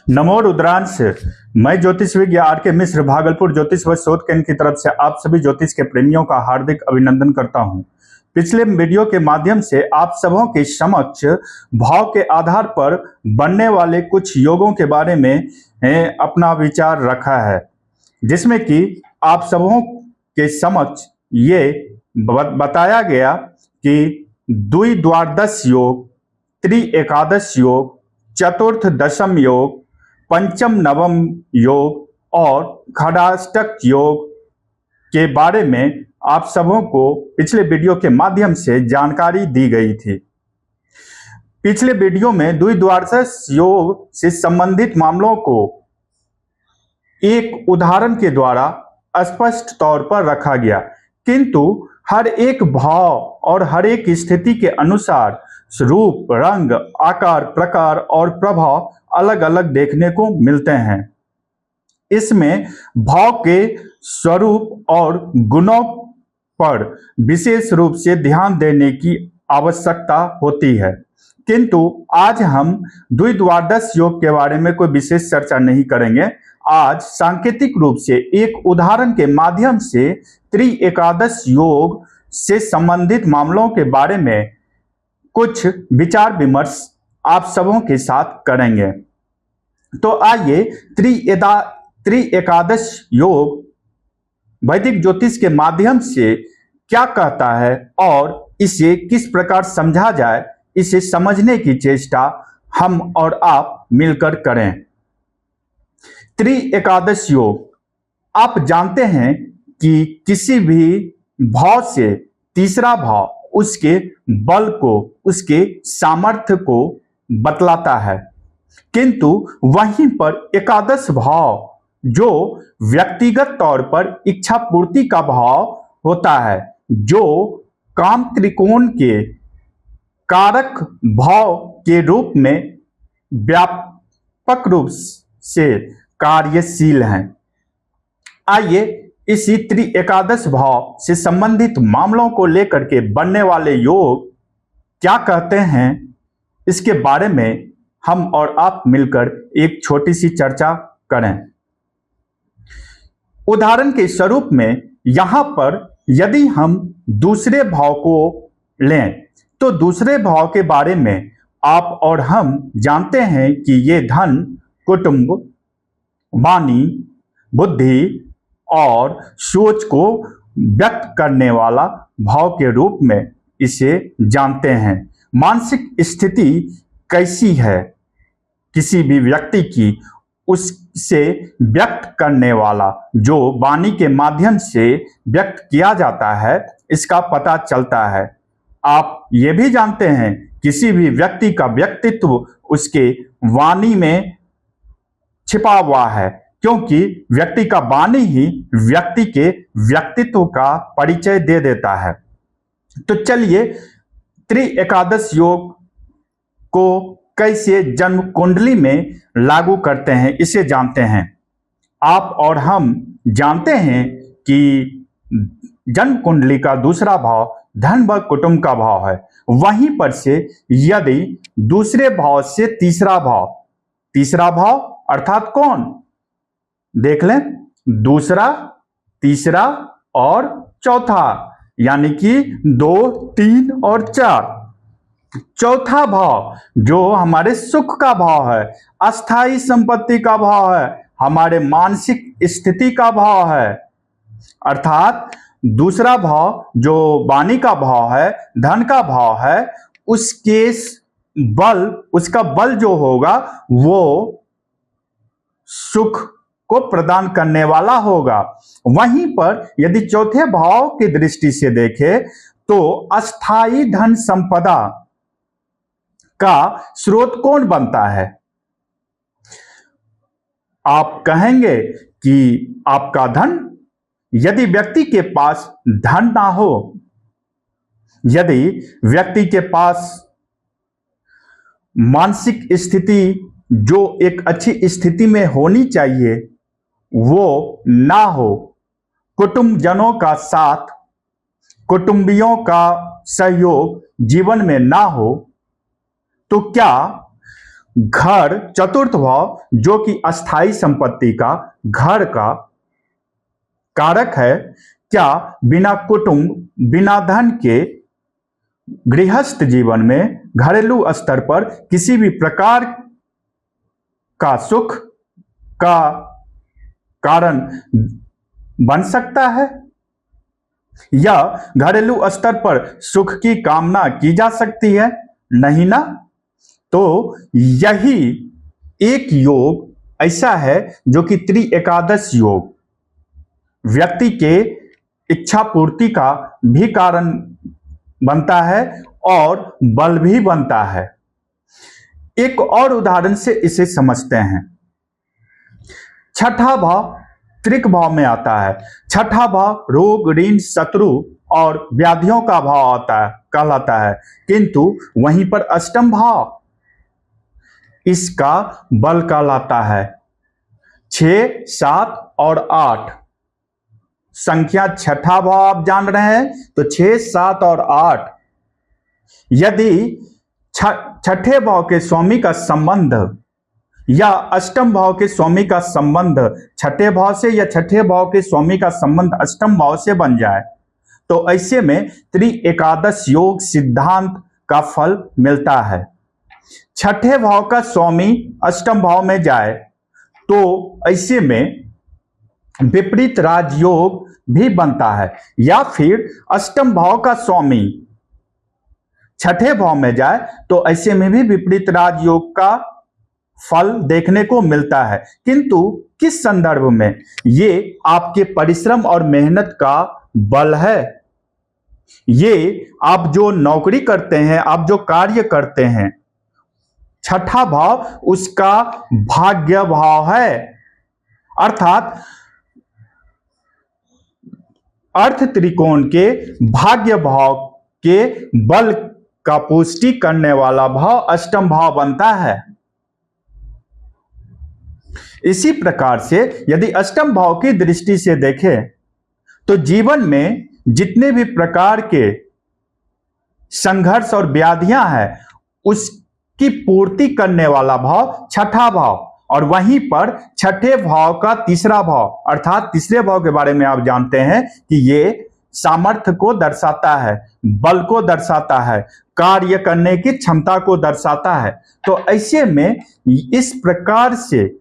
नमो रुद्रांश। मैं ज्योतिष विज्ञ आर के मिश्र भागलपुर ज्योतिष व शोध केंद्र की तरफ से आप सभी ज्योतिष के प्रेमियों का हार्दिक अभिनंदन करता हूं। पिछले वीडियो के माध्यम से आप सबों के समक्ष भाव के आधार पर बनने वाले कुछ योगों के बारे में अपना विचार रखा है, जिसमें कि आप सबों के समक्ष ये बताया गया कि द्विद्वादश योग, त्रि एकादश योग, चतुर्थ दशम योग, पंचम नवम योग और खडाष्टक योग के बारे में आप सबों को पिछले वीडियो के माध्यम से जानकारी दी गई थी। पिछले वीडियो में द्विद्वादश योग से संबंधित मामलों को एक उदाहरण के द्वारा स्पष्ट तौर पर रखा गया, किंतु हर एक भाव और हर एक स्थिति के अनुसार रूप, रंग, आकार, प्रकार और प्रभाव अलग अलग देखने को मिलते हैं। इसमें भाव के स्वरूप और गुणों पर विशेष रूप से ध्यान देने की आवश्यकता होती है, किंतु आज हम द्विद्वादश योग के बारे में कोई विशेष चर्चा नहीं करेंगे। आज सांकेतिक रूप से एक उदाहरण के माध्यम से त्रि एकादश योग से संबंधित मामलों के बारे में कुछ विचार विमर्श आप सबों के साथ करेंगे। तो आइए, त्रि एकादश योग वैदिक ज्योतिष के माध्यम से क्या कहता है और इसे किस प्रकार समझा जाए, इसे समझने की चेष्टा हम और आप मिलकर करें। त्रि एकादश योग, आप जानते हैं कि किसी भी भाव से तीसरा भाव उसके बल को, उसके सामर्थ्य को बतलाता है, किंतु वहीं पर एकादश भाव जो व्यक्तिगत तौर पर इच्छा पूर्ति का भाव होता है, जो काम त्रिकोण के कारक भाव के रूप में व्यापक रूप से कार्यशील हैं। आइए, इसी त्रि एकादश भाव से संबंधित मामलों को लेकर के बनने वाले योग क्या कहते हैं, इसके बारे में हम और आप मिलकर एक छोटी सी चर्चा करें। उदाहरण के स्वरूप में यहां पर यदि हम दूसरे भाव को लें तो दूसरे भाव के बारे में आप और हम जानते हैं कि ये धन, कुटुंब, वाणी, बुद्धि और सोच को व्यक्त करने वाला भाव के रूप में इसे जानते हैं। मानसिक स्थिति कैसी है किसी भी व्यक्ति की, उससे व्यक्त करने वाला जो वाणी के माध्यम से व्यक्त किया जाता है, इसका पता चलता है। आप ये भी जानते हैं किसी भी व्यक्ति का व्यक्तित्व उसके वाणी में छिपा हुआ है, क्योंकि व्यक्ति का वाणी ही व्यक्ति के व्यक्तित्व का परिचय दे देता है। तो चलिए, त्रि एकादश योग को कैसे जन्म कुंडली में लागू करते हैं, इसे जानते हैं। आप और हम जानते हैं कि जन्म कुंडली का दूसरा भाव धन व कुटुंब का भाव है। वहीं पर से यदि दूसरे भाव से तीसरा भाव अर्थात कौन, देख लें, दूसरा, तीसरा और चौथा, यानी कि 2, 3 और 4। चौथा भाव जो हमारे सुख का भाव है, अस्थाई संपत्ति का भाव है, हमारे मानसिक स्थिति का भाव है, अर्थात दूसरा भाव जो वाणी का भाव है, धन का भाव है, उसका बल जो होगा वो सुख को प्रदान करने वाला होगा। वहीं पर यदि चौथे भाव की दृष्टि से देखें तो अस्थाई धन संपदा का स्रोत कौन बनता है? आप कहेंगे कि आपका धन, यदि व्यक्ति के पास धन ना हो, यदि व्यक्ति के पास मानसिक स्थिति जो एक अच्छी स्थिति में होनी चाहिए वो ना हो, कुटुंबजनों का साथ, कुटुंबियों का सहयोग जीवन में ना हो, तो क्या घर चतुर्थ भाव जो कि अस्थाई संपत्ति का, घर का कारक है, क्या बिना कुटुंब बिना धन के गृहस्थ जीवन में घरेलू स्तर पर किसी भी प्रकार का सुख का कारण बन सकता है, या घरेलू स्तर पर सुख की कामना की जा सकती है? नहीं ना। तो यही एक योग ऐसा है जो कि त्रि-एकादश योग व्यक्ति के इच्छा पूर्ति का भी कारण बनता है और बल भी बनता है। एक और उदाहरण से इसे समझते हैं। छठा भाव त्रिक भाव में आता है। छठा भाव रोग, ऋण, शत्रु और व्याधियों का भाव आता है, कहलाता है, किंतु वहीं पर अष्टम भाव इसका बल कहलाता है। 6, 7 और 8 संख्या छठा भाव आप जान रहे हैं, तो 6, 7 और 8 यदि छठे भाव के स्वामी का संबंध या अष्टम भाव के स्वामी का संबंध छठे भाव से या छठे भाव के स्वामी का संबंध अष्टम भाव से बन जाए, तो ऐसे में त्रि-एकादश योग सिद्धांत का फल मिलता है। छठे भाव का स्वामी अष्टम भाव में जाए तो ऐसे में विपरीत राजयोग भी बनता है, या फिर अष्टम भाव का स्वामी छठे भाव में जाए तो ऐसे में भी विपरीत राजयोग का फल देखने को मिलता है। किंतु किस संदर्भ में? ये आपके परिश्रम और मेहनत का बल है। ये आप जो नौकरी करते हैं, आप जो कार्य करते हैं, छठा भाव उसका भाग्य भाव है। अर्थात अर्थ त्रिकोण के भाग्य भाव के बल का पुष्टि करने वाला भाव अष्टम भाव बनता है। इसी प्रकार से यदि अष्टम भाव की दृष्टि से देखें तो जीवन में जितने भी प्रकार के संघर्ष और व्याधियां हैं उसकी पूर्ति करने वाला भाव छठा भाव, और वहीं पर छठे भाव का तीसरा भाव अर्थात तीसरे भाव के बारे में आप जानते हैं कि ये सामर्थ्य को दर्शाता है, बल को दर्शाता है, कार्य करने की क्षमता को दर्शाता है। तो ऐसे में इस प्रकार से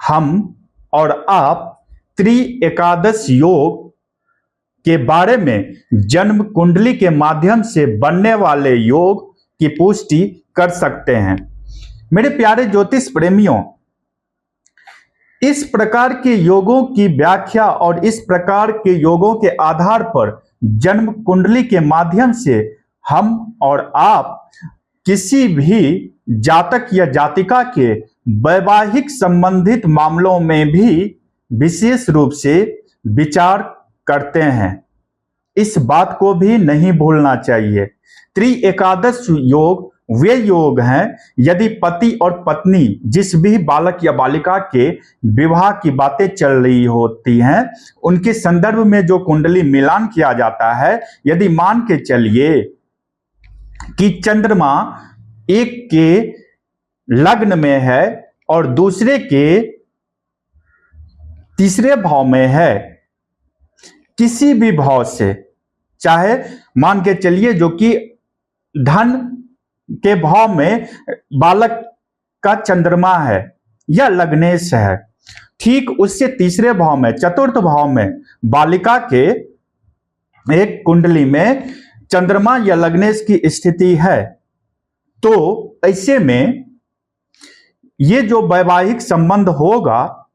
हम और आप त्रि-एकादश योग के बारे में जन्म कुंडली के माध्यम से बनने वाले योग की पुष्टि कर सकते हैं। मेरे प्यारे ज्योतिष प्रेमियों, इस प्रकार के योगों की व्याख्या और इस प्रकार के योगों के आधार पर जन्म कुंडली के माध्यम से हम और आप किसी भी जातक या जातिका के वैवाहिक संबंधित मामलों में भी विशेष रूप से विचार करते हैं। इस बात को भी नहीं भूलना चाहिए। त्रि-एकादश योग वे योग हैं यदि पति और पत्नी जिस भी बालक या बालिका के विवाह की बातें चल रही होती हैं उनके संदर्भ में जो कुंडली मिलान किया जाता है, यदि मान के चलिए कि चंद्रमा एक के लग्न में है और दूसरे के तीसरे भाव में है, किसी भी भाव से, चाहे मान के चलिए जो कि धन के भाव में बालक का चंद्रमा है या लग्नेश है, ठीक उससे तीसरे भाव में चतुर्थ भाव में बालिका के एक कुंडली में चंद्रमा या लग्नेश की स्थिति है, तो ऐसे में ये जो वैवाहिक संबंध होगा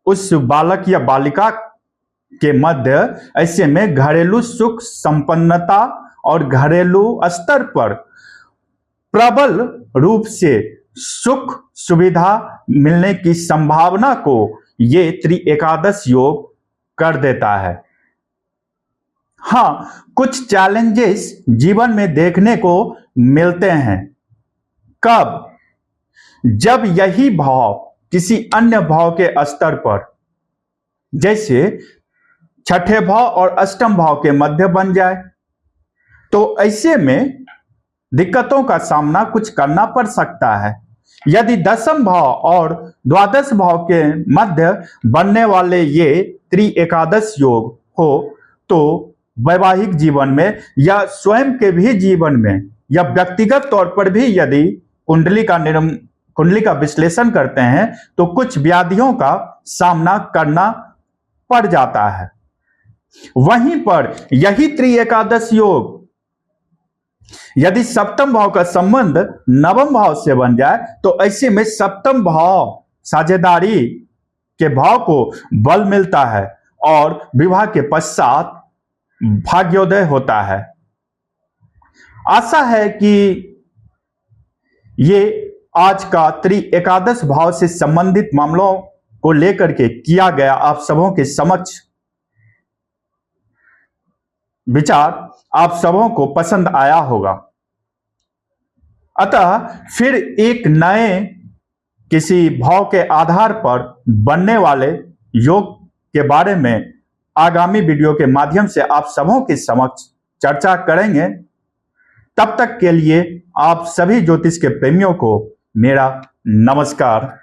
उस बालक या बालिका के मध्य, ऐसे में घरेलू सुख संपन्नता और घरेलू स्तर पर प्रबल रूप से सुख सुविधा मिलने की संभावना को ये त्रि-एकादश योग कर देता है। हाँ, कुछ चैलेंजेस जीवन में देखने को मिलते हैं। कब? जब यही भाव किसी अन्य भाव के स्तर पर, जैसे छठे भाव और अष्टम भाव के मध्य बन जाए, तो ऐसे में दिक्कतों का सामना कुछ करना पड़ सकता है। यदि दशम भाव और द्वादश भाव के मध्य बनने वाले ये त्रि-एकादश योग हो तो वैवाहिक जीवन में या स्वयं के भी जीवन में या व्यक्तिगत तौर पर भी यदि कुंडली का विश्लेषण करते हैं तो कुछ व्याधियों का सामना करना पड़ जाता है। वहीं पर यही त्रि-एकादश योग यदि सप्तम भाव का संबंध नवम भाव से बन जाए तो ऐसे में सप्तम भाव साझेदारी के भाव को बल मिलता है और विवाह के पश्चात भाग्योदय होता है। आशा है कि ये आज का त्रि-एकादश भाव से संबंधित मामलों को लेकर के किया गया आप सबों के समक्ष विचार आप सबों को पसंद आया होगा। अतः फिर एक नए किसी भाव के आधार पर बनने वाले योग के बारे में आगामी वीडियो के माध्यम से आप सबों के समक्ष चर्चा करेंगे। तब तक के लिए आप सभी ज्योतिष के प्रेमियों को मेरा नमस्कार।